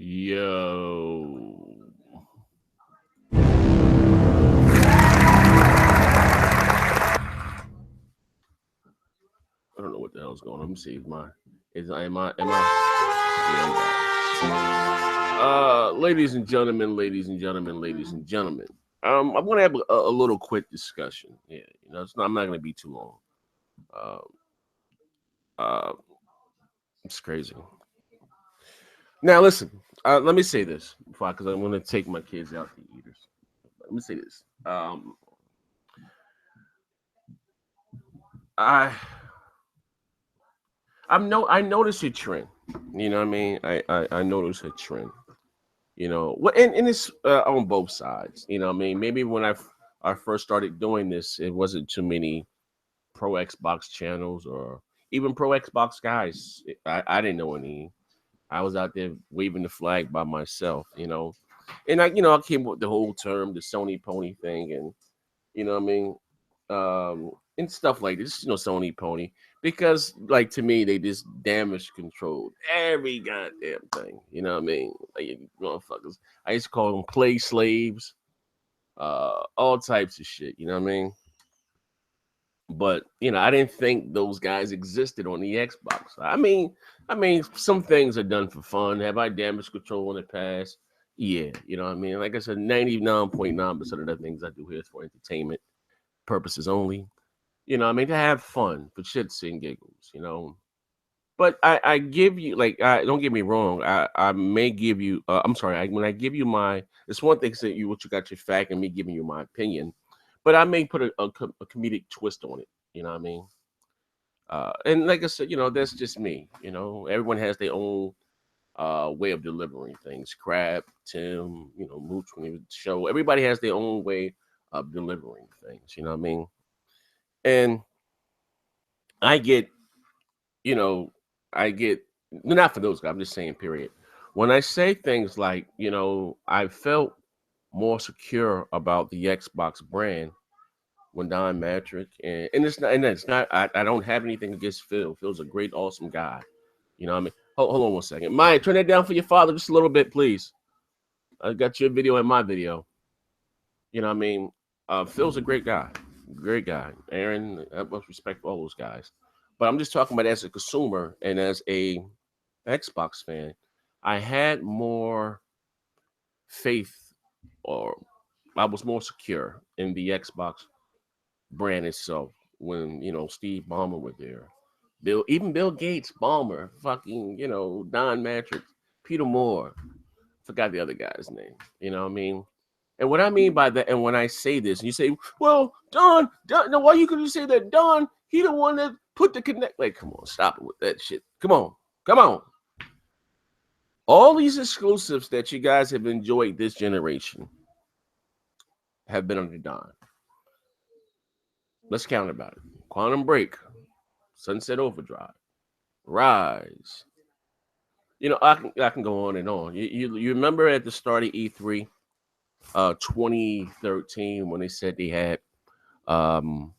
Yo. I don't know what the hell's going on. Let me see. Ladies and gentlemen, ladies and gentlemen. I'm gonna have a little quick discussion. Yeah, I'm not gonna be too long. Uh, uh, it's crazy. Now listen. Let me say this before, because I'm gonna take my kids out to eaters. Let me say this. I I noticed a trend. You know what I mean? I noticed a trend. And it's on both sides. You know what I mean? Maybe when I first started doing this, it wasn't too many pro Xbox channels or even pro Xbox guys. I didn't know any. I was out there waving the flag by myself, And I came up with the whole term, the Sony pony thing, and you know what I mean? And stuff like this, Sony pony. Because like to me, they just damage controlled every goddamn thing. You know what I mean? Like you motherfuckers. I used to call them play slaves, all types of shit, you know what I mean? But I didn't think those guys existed on the Xbox. I mean, some things are done for fun. Have I damaged control in the past? Yeah, you know what I mean. Like I said, 99.9% of the things I do here is for entertainment purposes only. I mean, to have fun for shits and giggles. But I give you don't get me wrong. I may give you. I'm sorry. When I give you it's one thing saying what you got your fact and me giving you my opinion, but I may put a comedic twist on it. You know what I mean? And like I said, that's just me. Everyone has their own way of delivering things. Crab, Tim, Mooch when he was show. Everybody has their own way of delivering things. You know what I mean? And I get, you know, I get not for those guys. I'm just saying, period. When I say things like, I felt more secure about the Xbox brand when Don Mattrick and it's not I don't have anything against Phil. Phil's a great, awesome guy. You know what I mean? Hold on one second. Maya, turn that down for your father just a little bit, please. I got your video and my video. You know what I mean? Phil's a great guy. Great guy. Aaron, I must respect all those guys. But I'm just talking about as a consumer and as a Xbox fan, I had more faith or I was more secure in the Xbox brand itself when Steve Ballmer was there. Bill Gates, Balmer, fucking Don Mattrick, Peter Moore, forgot the other guy's name. You know what I mean? And what I mean by that, and when I say this, and you say, "Well, Don, no, why you couldn't say that? Don, he the one that put the connect." Like, come on, stop it with that shit. Come on. All these exclusives that you guys have enjoyed this generation have been under Don. Let's count about it. Quantum Break, Sunset Overdrive, Rise. I can go on and on. You remember at the start of E3, 2013 when they said they had $1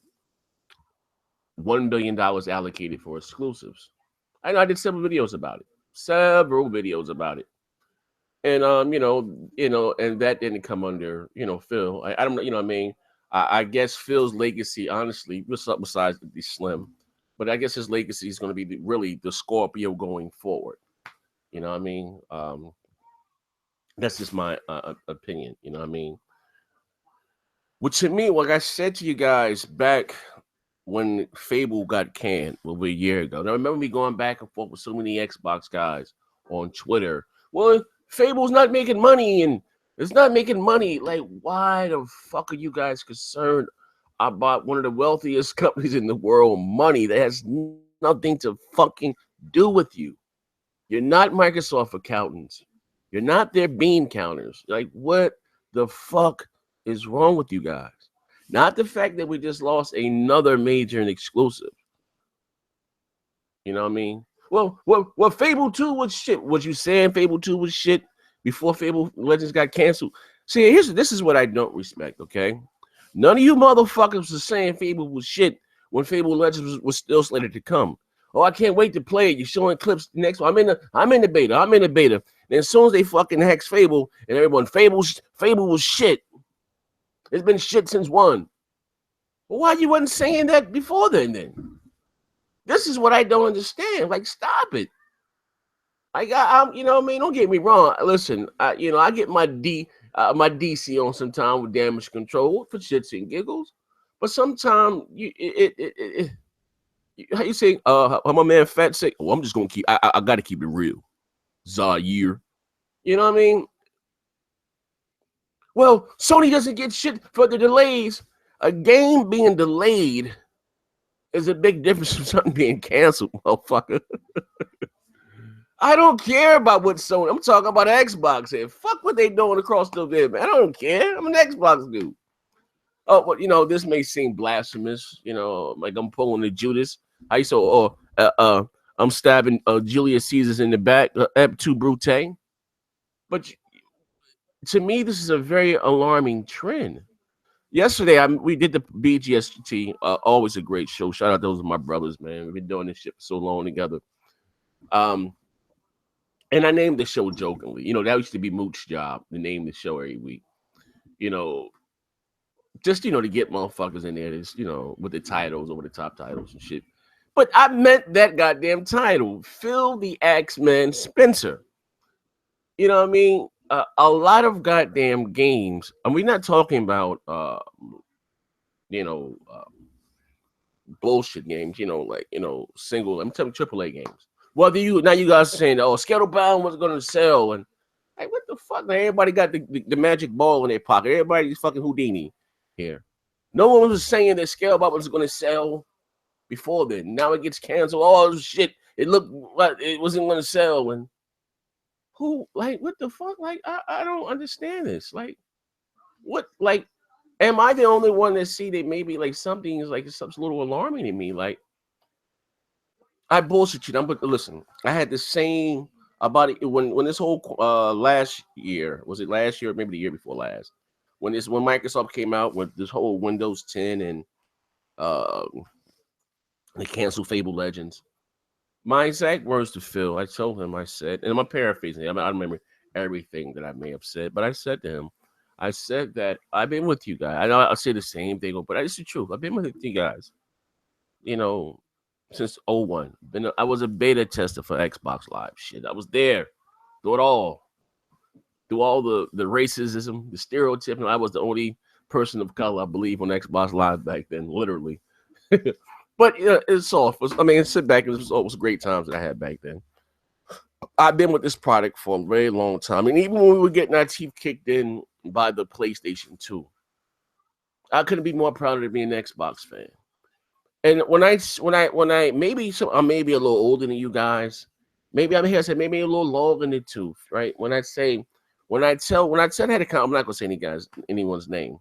billion allocated for exclusives. I know I did several videos about it. And and that didn't come under Phil. I don't know, you know what I mean? I guess Phil's legacy, honestly, what's up besides the Slim, but I guess his legacy is going to be really the Scorpio going forward. You know what I mean? That's just my opinion. You know what I mean? Which to me, like I said to you guys back when Fable got canned over a year ago. Now, I remember me going back and forth with so many Xbox guys on Twitter. Well, Fable's not making money and it's not making money. Like, why the fuck are you guys concerned about one of the wealthiest companies in the world money that has nothing to fucking do with you? You're not Microsoft accountants. You're not their bean counters. Like, what the fuck is wrong with you guys? Not the fact that we just lost another major and exclusive. You know what I mean? Well, Fable 2 was shit. Was you saying Fable 2 was shit before Fable Legends got canceled? See, this is what I don't respect, okay? None of you motherfuckers was saying Fable was shit when Fable Legends was still slated to come. Oh, I can't wait to play it. You're showing clips next one. I'm in the beta. I'm in the beta. And as soon as they fucking hex Fable and everyone, Fable was shit. It's been shit since one. Well, why you wasn't saying that before then? This is what I don't understand. Like, stop it. I'm, you know what I mean? Don't get me wrong. Listen, I get my DC on sometime with damage control for shits and giggles. But sometimes how you say, how my man Fat say, well, I'm just gonna keep, I gotta keep it real. Zaire. You know what I mean? Well, Sony doesn't get shit for the delays. A game being delayed is a big difference from something being canceled, motherfucker. I don't care about what Sony. I'm talking about Xbox here. Fuck what they doing across the bed, man. I don't care. I'm an Xbox dude. Oh, well, this may seem blasphemous. Like I'm pulling the Judas. I saw, I'm stabbing Julius Caesar's in the back, Ep tu Brute. But to me, this is a very alarming trend. Yesterday, we did the BGST. Always a great show. Shout out to those of my brothers, man. We've been doing this shit for so long together. And I named the show jokingly. That used to be Mooch's job to name the show every week. Just to get motherfuckers in there, with the titles over the top titles and shit. But I meant that goddamn title, Phil the Axeman Spencer. You know what I mean? A lot of goddamn games, and we're not talking about bullshit games, single. I'm telling AAA games. Whether you guys are saying, oh, Scatterbound was going to sell, and like, what the fuck? Man? Everybody got the magic ball in their pocket. Everybody's fucking Houdini here. No one was saying that Scalebound was going to sell before then. Now it gets canceled. Oh shit! It looked like it wasn't going to sell, and what the fuck? Like, I don't understand this. Like, what? Like, am I the only one that see that maybe like something is like something a little alarming to me? Like, I bullshit you. But listen, I had the same about it when this whole last year, was it last year or maybe the year before last, when Microsoft came out with this whole Windows 10 and they canceled Fable Legends. My exact words to Phil, I told him, I said, and I'm paraphrasing. I remember everything that I may have said, but I said to him, I said that I've been with you guys. I know I'll say the same thing, but it's the truth. I've been with you guys, since 01. I was a beta tester for Xbox Live. Shit, I was there. Do it all. Do all the racism, the stereotyping. I was the only person of color, I believe, on Xbox Live back then, literally. But it's soft. Sit back. It was great times that I had back then. I've been with this product for a very long time. And even when we were getting our teeth kicked in by the PlayStation 2, I couldn't be more proud of being an Xbox fan. And when I maybe I'm maybe a little older than you guys. Maybe I'm here. I said maybe a little longer in the tooth, right? When I said I had a comment, I'm not gonna say anyone's name.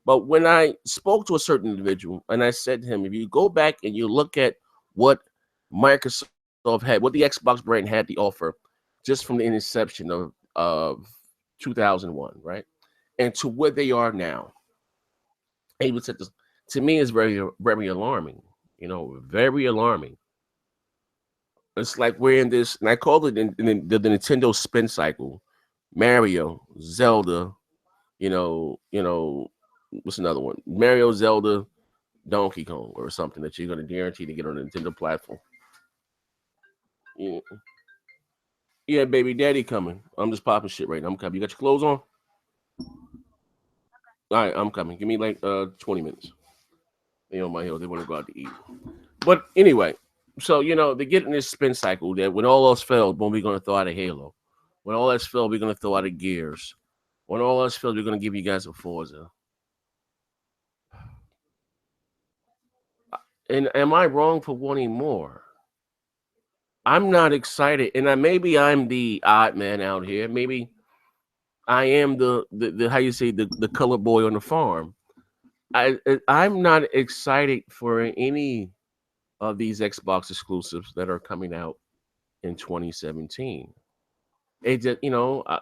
But when I spoke to a certain individual and I said to him, if you go back and you look at what Microsoft had, what the Xbox brand had to offer, just from the inception of 2001, right, and to where they are now, he would say this, to me, is very, very alarming. Very alarming. It's like we're in this, and I call it in the Nintendo spin cycle. Mario, Zelda, what's another one? Mario, Zelda, Donkey Kong, or something that you're going to guarantee to get on the Nintendo platform. Yeah, baby, daddy coming. I'm just popping shit right now. I'm coming. You got your clothes on? All right, I'm coming. Give me like 20 minutes. They on my hill. They want to go out to eat. But anyway, so they get in this spin cycle that when all else fails, when we're going to throw out a Halo. When all else fails, we're going to throw out a Gears. When all else fails, we're going to give you guys a Forza. And am I wrong for wanting more? I'm not excited, and maybe I'm the odd man out here. Maybe I am the how you say the color boy on the farm. I'm not excited for any of these Xbox exclusives that are coming out in 2017. It just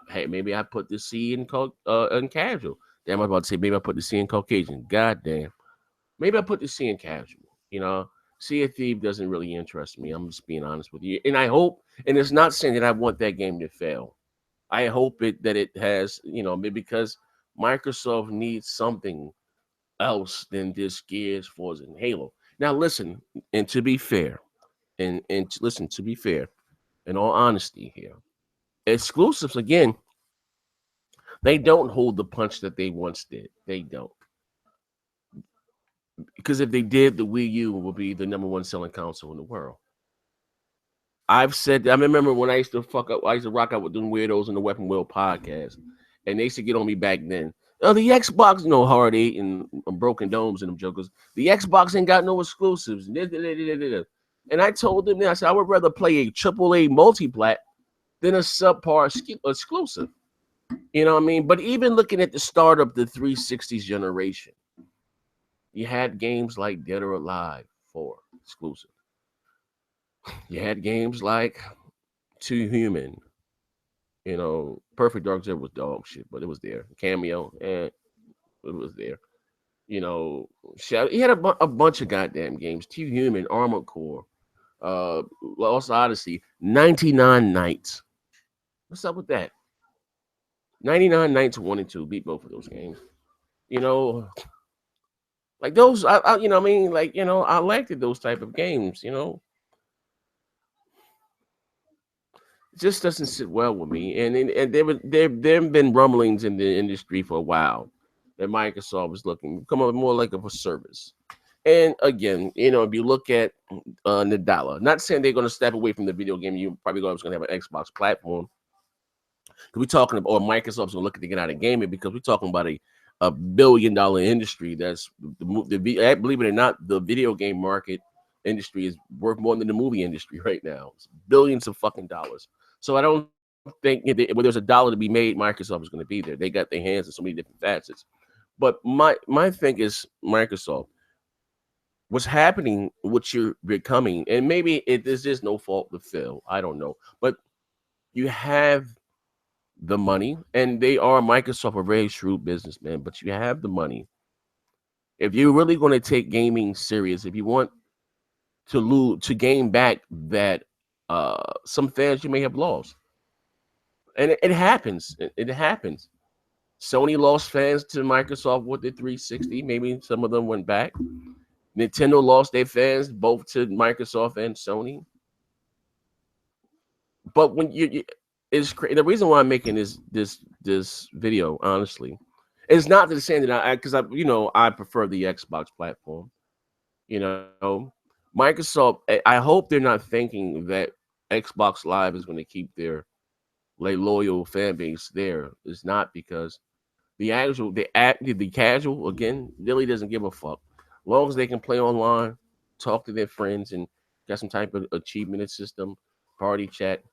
hey, maybe I put the C in casual. Damn, I'm about to say maybe I put the C in Caucasian. God damn, maybe I put the C in casual. Sea of Thieves doesn't really interest me. I'm just being honest with you. And I hope, and it's not saying that I want that game to fail. I hope that it has, because Microsoft needs something else than just Gears, Forza, and Halo. Now, listen, and to be fair, listen, to be fair, in all honesty here, exclusives again, they don't hold the punch that they once did. They don't, because if they did, the Wii U will be the number one selling console in the world. I've said, I remember when I used to I used to rock out with them weirdos in the Weapon Wheel podcast, and they used to get on me back then. Oh, the Xbox, Hard 8 and Broken Domes and them jokers. The Xbox ain't got no exclusives. And I told them, I said, I would rather play a AAA multiplat than a subpar exclusive. You know what I mean? But even looking at the start of the 360s generation, you had games like Dead or Alive 4 exclusive. You had games like Too Human. Perfect Dark Zero was dog shit, but it was there. Cameo, and it was there. Shadow. He had a bunch of goddamn games. Too Human, Armored Core, Lost Odyssey, 99 Nights. What's up with that? 99 Nights 1 and 2 beat both of those games. You know, like those, I liked those type of games. It just doesn't sit well with me. And there have been rumblings in the industry for a while that Microsoft was looking become more like of a service. And again, if you look at Nadala, not saying they're going to step away from the video game, you probably going to have an Xbox platform. We're talking about, or Microsoft's going to look at to get out of gaming because we're talking about a $1 billion industry. That's believe it or not, the video game market industry is worth more than the movie industry right now. It's billions of fucking dollars. So I don't think when there's a dollar to be made, Microsoft is going to be there. They got their hands in so many different facets. But my thing is Microsoft. What's happening, what you're becoming, and maybe this is no fault to Phil. I don't know, but you have the money, and they are Microsoft, a very shrewd businessman. But you have the money. If you're really going to take gaming serious, if you want to gain back that some fans you may have lost, and it happens. It happens. Sony lost fans to Microsoft with the 360. Maybe some of them went back. Nintendo lost their fans both to Microsoft and Sony. But when it's the reason why I'm making this video, honestly, is not to say that I prefer the Xbox platform. Microsoft. I hope they're not thinking that Xbox Live is going to keep their loyal fan base there. It's not, because the casual again really doesn't give a fuck. As long as they can play online, talk to their friends, and got some type of achievement system, party chat.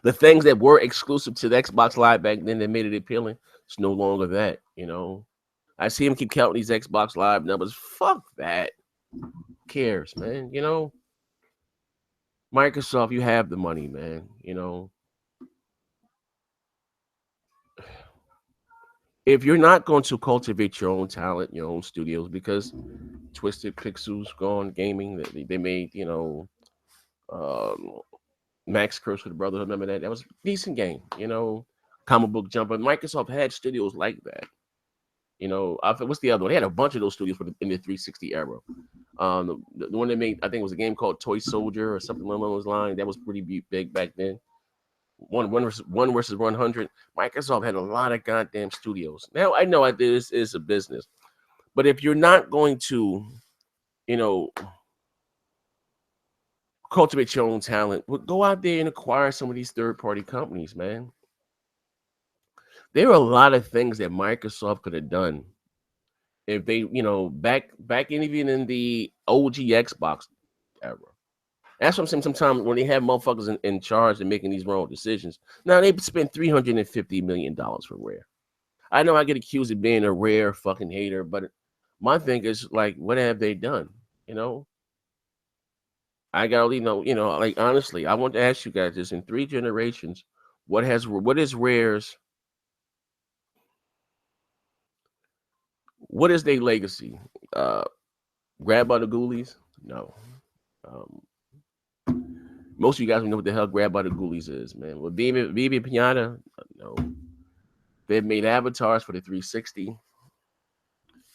The things that were exclusive to the Xbox Live back then that made it appealing, it's no longer that. I see him keep counting these Xbox Live numbers. Fuck that. Who cares, man? Microsoft, you have the money, man. If you're not going to cultivate your own talent, your own studios, because Twisted Pixels gone gaming, they made, um, Max Curse with the Brotherhood. Remember that? That was a decent game, comic book jumper. Microsoft had studios like that. What's the other one? They had a bunch of those studios in the 360 era. The one they made, I think it was a game called Toy Soldier or something along those lines. That was pretty big back then. One versus 100. Microsoft had a lot of goddamn studios. Now I know this is a business, but if you're not going to, you know, cultivate your own talent, go out there and acquire some of these third-party companies, man. There are a lot of things that Microsoft could have done if they, back in even in the OG Xbox era. That's what I'm saying. Sometimes when they have motherfuckers in charge and making these wrong decisions, now they spent $350 million for Rare. I know I get accused of being a Rare fucking hater, but my thing is like, what have they done? You know, I got like honestly, I want to ask you guys this: in 3 generations, what is Rare's, what is their legacy? Uh, Grab by the Ghoulies. No. Um, Most of you guys don't know what the hell Grab by the Ghoulies is, man. With BB Pinata, no. They've made avatars for the 360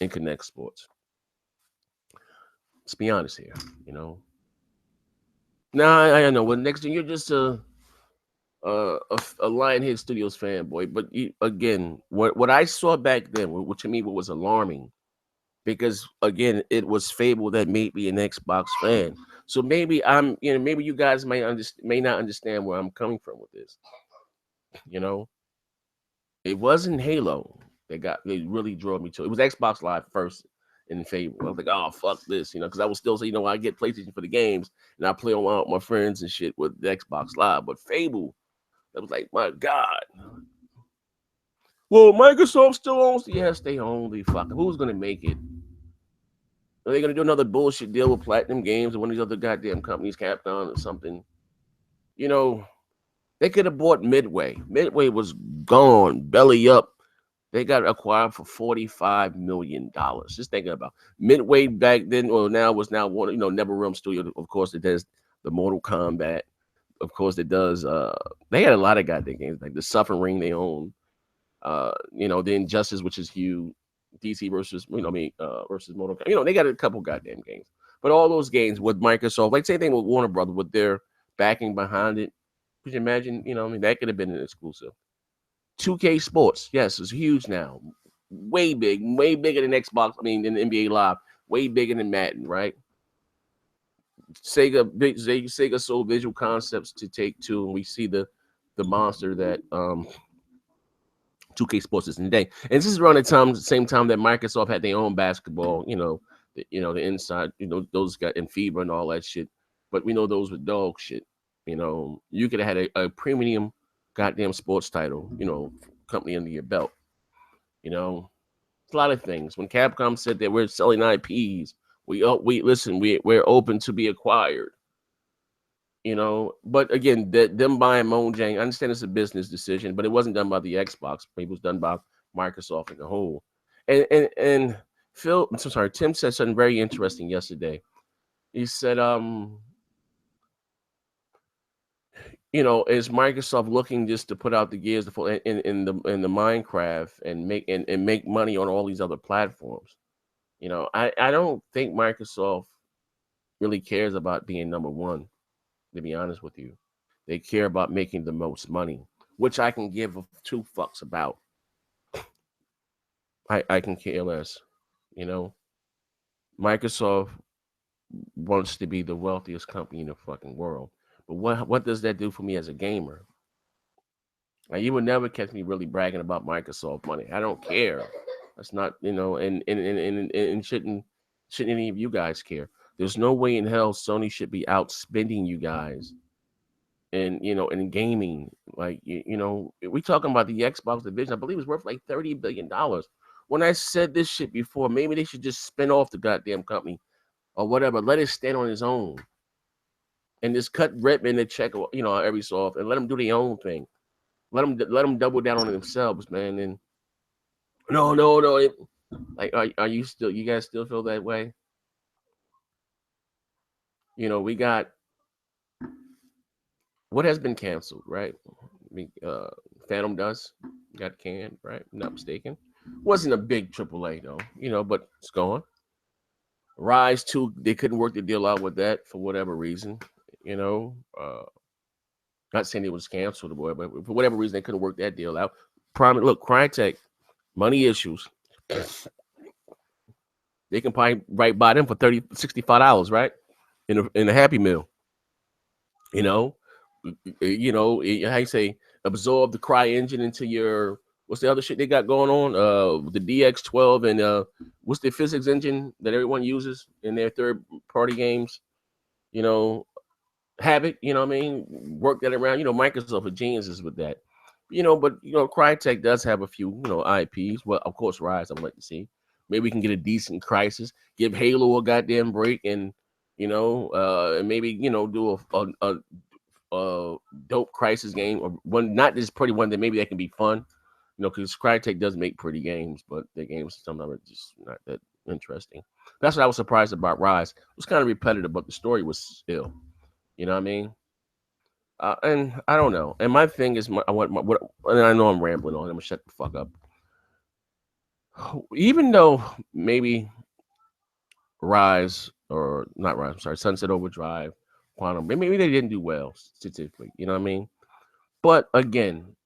and Connect Sports. Let's be honest here, you know. Nah, I know. Well, next thing you're just a Lionhead Studios fanboy, but again, what I saw back then, which to me what was alarming, because again, it was Fable that made me an Xbox fan. So maybe maybe you guys may not understand where I'm coming from with this. You know, it wasn't Halo they really drove me to. It was Xbox Live first in Fable. I was like, oh fuck this, because I was still say, I get PlayStation for the games and I play on my friends and shit with the Xbox Live. But Fable, that was like, my God. Well, Microsoft still owns. Yes, they own the fuck. Who's gonna make it? Are they gonna do another bullshit deal with Platinum Games or one of these other goddamn companies, Capcom or something? You know, they could have bought Midway. Midway was gone, belly up. They got acquired for $45 million. Just thinking about Midway back then, or now was now one, NetherRealm Studio. Of course, it does the Mortal Kombat. Of course, it does. They had a lot of goddamn games like the Suffering they own. The Injustice, which is huge. DC versus, versus Mortal Kombat. They got a couple goddamn games. But all those games with Microsoft, like same thing with Warner Brothers, with their backing behind it. Could you imagine? That could have been an exclusive. 2K Sports, yes, it's huge now. Way big, way bigger than Xbox. Than NBA Live. Way bigger than Madden, right? Sega sold Visual Concepts to Take Two, and we see the monster that 2K Sports is in today. And this is around the same time that Microsoft had their own basketball, the inside, those got in FIBA and all that shit. But we know those were dog shit. You could have had a premium goddamn sports title, company under your belt. It's a lot of things. When Capcom said that we're selling IPs, we're open to be acquired. But again, them buying Mojang, I understand it's a business decision, but it wasn't done by the Xbox. It was done by Microsoft in a whole. And Phil, I'm so sorry, Tim said something very interesting yesterday. He said, is Microsoft looking just to put out the gears in the Minecraft and make money on all these other platforms? I don't think Microsoft really cares about being number one, to be honest with you. They care about making the most money, which I can give two fucks about. I can care less. You know, Microsoft wants to be the wealthiest company in the fucking world. But what does that do for me as a gamer? Like, you would never catch me really bragging about Microsoft money. I don't care. That's not, and shouldn't any of you guys care. There's no way in hell Sony should be outspending you guys and in gaming. Like, we talking about the Xbox division. I believe it's worth like $30 billion. When I said this shit before, maybe they should just spin off the goddamn company or whatever. Let it stand on its own and just cut Redmond a check, every so often, and let them do their own thing. Let them double down on themselves, man. And no. Like, are you guys still feel that way? We got what has been canceled, right? Phantom Dust got canned, right? Not mistaken. Wasn't a big AAA though, but it's gone. Rise 2, they couldn't work the deal out with that for whatever reason. You know, uh, Not saying it was canceled, boy, but for whatever reason they couldn't work that deal out. Look, Crytek, money issues. They can probably right by them for $65, right? In a Happy Meal. You know, how you say, absorb the Cry engine into your, what's the other shit they got going on? The DX12 and what's the physics engine that everyone uses in their third party games? You know, Havoc. What I mean, work that around. Microsoft are geniuses with that. But Crytek does have a few IPs. Well, of course, Rise. I'd like to see. Maybe we can get a decent Crisis. Give Halo a goddamn break, and and maybe do a dope Crisis game, or one not just pretty one that maybe that can be fun. Because Crytek does make pretty games, but their games sometimes are just not that interesting. That's what I was surprised about Rise. It was kind of repetitive, but the story was still, you know what I mean? And I don't know. And my thing is, I want what, and I know I'm rambling on. I'm gonna shut the fuck up. Even though maybe Rise or not Rise, I'm sorry, Sunset Overdrive, Quantum, maybe they didn't do well statistically. You know what I mean? But again,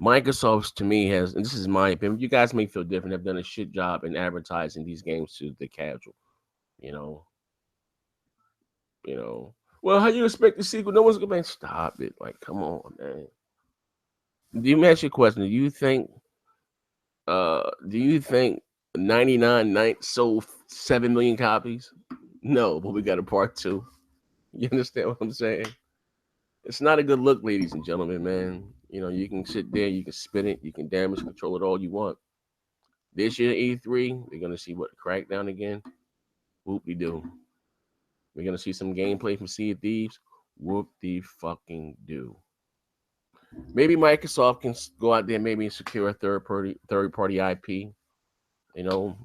Microsoft to me has, and this is my opinion. You guys may feel different. Have done a shit job in advertising these games to the casual. You know, you know. Well, how you expect the sequel? No one's gonna stop it. Like, come on, man. Do you ask you a question? Do you think 99 Nights sold 7 million copies? No, but we got a part two. You understand what I'm saying? It's not a good look, ladies and gentlemen, man. You know, you can sit there, you can spin it, you can damage control it all you want. This year E3, we're gonna see what Crackdown again. Whoop de do. We're gonna see some gameplay from Sea of Thieves. Whoop de fucking do. Maybe Microsoft can go out there, maybe secure a third party IP. You know,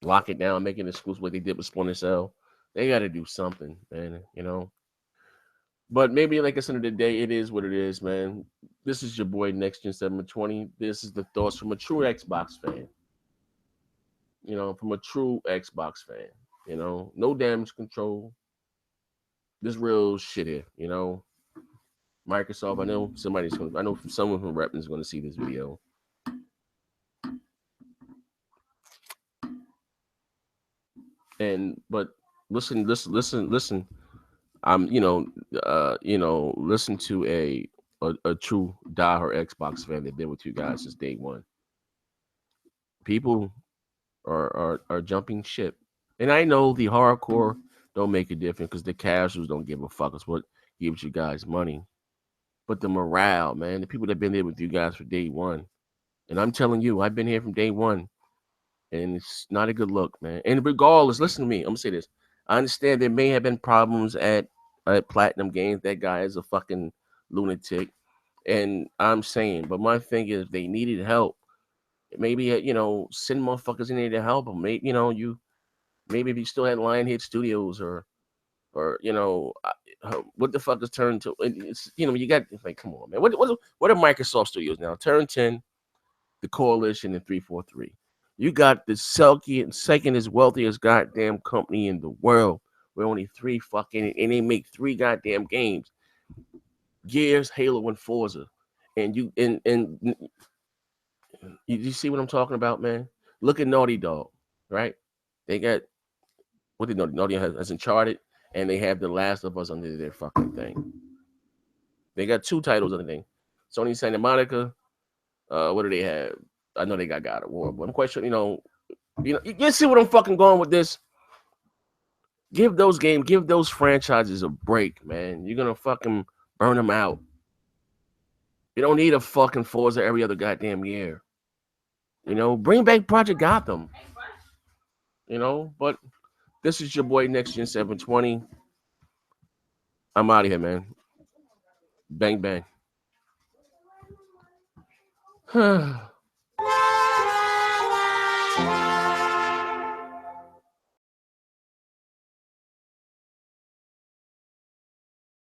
lock it down, make it exclusive like they did with Splinter Cell. They got to do something, man. You know. But maybe, like I said, of the day, it is what it is, man. This is your boy Next Gen 720. This is the thoughts from a true Xbox fan. You know, from a true Xbox fan. You know, no damage control. This real shit here. You know, Microsoft. I know somebody's going. I know someone from Repton is going to see this video. And but listen. Listen to a true diehard Xbox fan that been with you guys since day one. People are jumping ship, and I know the hardcore don't make a difference because the casuals don't give a fuck. It's what gives you guys money, but the morale, man, the people that been there with you guys for day one, and I'm telling you, I've been here from day one, and it's not a good look, man. And regardless, listen to me. I'm gonna say this. I understand there may have been problems at Platinum Games. That guy is a fucking lunatic, and I'm saying, but my thing is, they needed help. Maybe send motherfuckers in there to help them. Maybe maybe if you still had Lionhead Studios or what the fuck is Turn to? It's you got like, come on, man. What are Microsoft Studios now? Turn 10, the Coalition, and 343. You got the second as wealthiest goddamn company in the world. We're only three fucking, and they make three goddamn games: Gears, Halo, and Forza. And you see what I'm talking about, man? Look at Naughty Dog, right? They got what did Naughty Dog has Uncharted, and they have The Last of Us under their fucking thing. They got two titles under the thing. Sony Santa Monica. What do they have? I know they got God of War, but I'm quite sure, you see what I'm fucking going with this? Give those franchises a break, man. You're gonna fucking burn them out. You don't need a fucking Forza every other goddamn year. Bring back Project Gotham. But this is your boy Next Gen 720. I'm out of here, man. Bang bang.